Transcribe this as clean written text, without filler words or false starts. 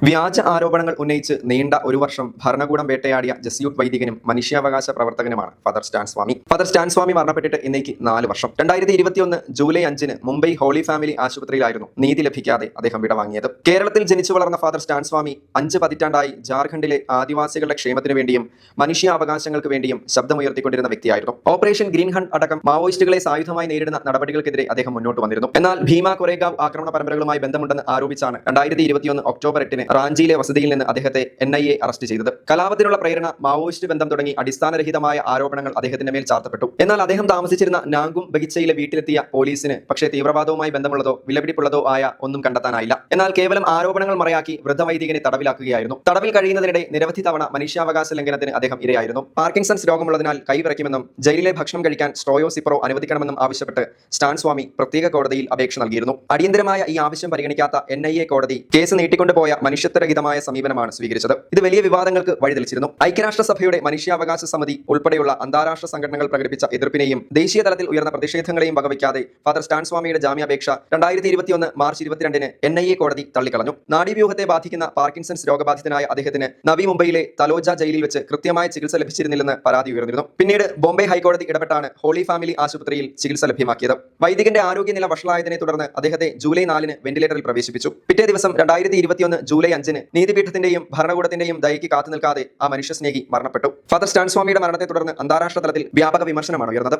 വ്യാജ ആരോപണങ്ങൾ ഉന്നയിച്ച് നീണ്ട ഒരു വർഷം ഭരണകൂടം വേട്ടയാടിയ ജസ്യൂട്ട് വൈദികനും മനുഷ്യാവകാശ പ്രവർത്തകനുമാണ് ഫാദർ സ്റ്റാൻ സ്വാമി. ഫാദർ സ്റ്റാൻ സ്വാമി മരണപ്പെട്ടിട്ട് ഇന്നേക്ക് 4 വർഷം. 2021 ജൂലൈ 5 മുംബൈ ഹോളി ഫാമിലി ആശുപത്രിയിലായിരുന്നു നീതി ലഭിക്കാതെ അദ്ദേഹം വിടവാങ്ങിയത്. കേരളത്തിൽ ജനിച്ചു വളർന്ന ഫാദർ സ്റ്റാൻ സ്വാമി 5 പതിറ്റാണ്ടായി ജാർഖണ്ഡിലെ ആദിവാസികളുടെ ക്ഷേമത്തിനു വേണ്ടിയും മനുഷ്യാവകാശങ്ങൾക്ക് വേണ്ടിയും ശബ്ദമുയർത്തിക്കൊണ്ടിരുന്ന വ്യക്തിയായിരുന്നു. ഓപ്പറേഷൻ ഗ്രീൻ ഹണ്ട് അടക്കം മാവോയിസ്റ്റുകളെ സായുധമായി നേരിടുന്ന നടപടികൾക്കെതിരെ അദ്ദേഹം മുന്നോട്ട് വന്നിരുന്നു. എന്നാൽ ഭീമ കൊറേഗാവ് ആക്രമണ പരമ്പരകളുമായി ബന്ധമുണ്ടെന്ന് ആരോപിച്ചാണ് 2021 ഒക്ടോബർ 8 റാഞ്ചിയിലെ വസതിയിൽ നിന്ന് അദ്ദേഹത്തെ NIA അറസ്റ്റ് ചെയ്തത്. കലാപത്തിനുള്ള പ്രേരണ, മാവോയിസ്റ്റ് ബന്ധം തുടങ്ങി അടിസ്ഥാനരഹിതമായ ആരോപണങ്ങൾ അദ്ദേഹത്തിന്റെ മേൽ ചാർത്തപ്പെട്ടു. എന്നാൽ അദ്ദേഹം താമസിച്ചിരുന്ന നാങ്കും ബഗിച്ചയിലെ വീട്ടിലെത്തിയ പോലീസിന് പക്ഷേ തീവ്രവാദവുമായി ബന്ധമുള്ളതോ വിലപിടിപ്പുള്ളതോ ആയ ഒന്നും കണ്ടെത്താനായില്ല. എന്നാൽ കേവലം ആരോപണങ്ങൾ മറയാക്കി വൃദ്ധവൈദികനെ തടവിലാക്കുകയായിരുന്നു. തടവിൽ കഴിയുന്നതിനിടെ നിരവധി തവണ മനുഷ്യാവകാശ ലംഘനത്തിന് അദ്ദേഹം ഇരയായിരുന്നു. പാർക്കിൻസൺസ് രോഗമുള്ളതിനാൽ കൈവിറയ്ക്കുമെന്നും ജയിലിലെ ഭക്ഷണം കഴിക്കാൻ സ്ട്രോയോ സിപ്രോ അനുവദിക്കണമെന്നും ആവശ്യപ്പെട്ട് സ്റ്റാൻ സ്വാമി പ്രത്യേക കോടതിയിൽ അപേക്ഷ നൽകിയിരുന്നു. അടിയന്തരമായ ഈ ആവശ്യം പരിഗണിക്കാത്ത NIA കോടതി കേസ് നീട്ടിക്കൊണ്ടുപോയ മനുഷ്യത്വരഹിതമായ സമീപനമാണ് സ്വീകരിച്ചത്. ഇത് വലിയ വിവാദങ്ങൾക്ക് വഴിതെളിച്ചിരുന്നു. ഐക്യരാഷ്ട്രസഭയുടെ മനുഷ്യാവകാശ സമിതി ഉൾപ്പെടെയുള്ള അന്താരാഷ്ട്ര സംഘടനകൾ പ്രകടിപ്പിച്ച എതിർപ്പിനെയും ദേശീയ തലത്തിൽ ഉയർന്ന പ്രതിഷേധങ്ങളെയും വകവയ്ക്കാതെ ഫാദർ സ്റ്റാൻ സ്വാമിയുടെ ജാമ്യാപേക്ഷ 2021 മാർച്ച് 22 NIA കോടതി തള്ളിക്കളഞ്ഞു. നാഡീവ്യൂഹത്തെ ബാധിക്കുന്ന പാർക്കിൻസൺസ് രോഗബാധിതനായ അദ്ദേഹത്തിന് നവി മുംബൈയിലെ തലോജ ജയിലിൽ വെച്ച് കൃത്യമായ ചികിത്സ ലഭിച്ചിരുന്നില്ലെന്ന് പരാതി ഉയർന്നിരുന്നു. പിന്നീട് ബോംബെ ഹൈക്കോടതി ഇടപെട്ടാണ് ഹോളി ഫാമിലി ആശുപത്രിയിൽ ചികിത്സ ലഭ്യമാക്കിയത്. വൈദികന്റെ ആരോഗ്യനില വഷളായതിനെ തുടർന്ന് അദ്ദേഹത്തെ ജൂലൈ 4 വെന്റിലേറ്ററിൽ പ്രവേശിപ്പിച്ചു. പിറ്റേ ദിവസം 2021 ജൂലൈ 5 നീതിപീഠത്തിന്റെയും ഭരണകൂടത്തിന്റെയും ദയയ്ക്ക് കാത്തു നിൽക്കാതെ ആ മനുഷ്യസ്നേഹി മരണപ്പെട്ടു. ഫാദർ സ്റ്റാൻ സ്വാമിയുടെ മരണത്തെ തുടർന്ന് അന്താരാഷ്ട്ര തലത്തിൽ വ്യാപക വിമർശനമാണ് ഉയർന്നത്.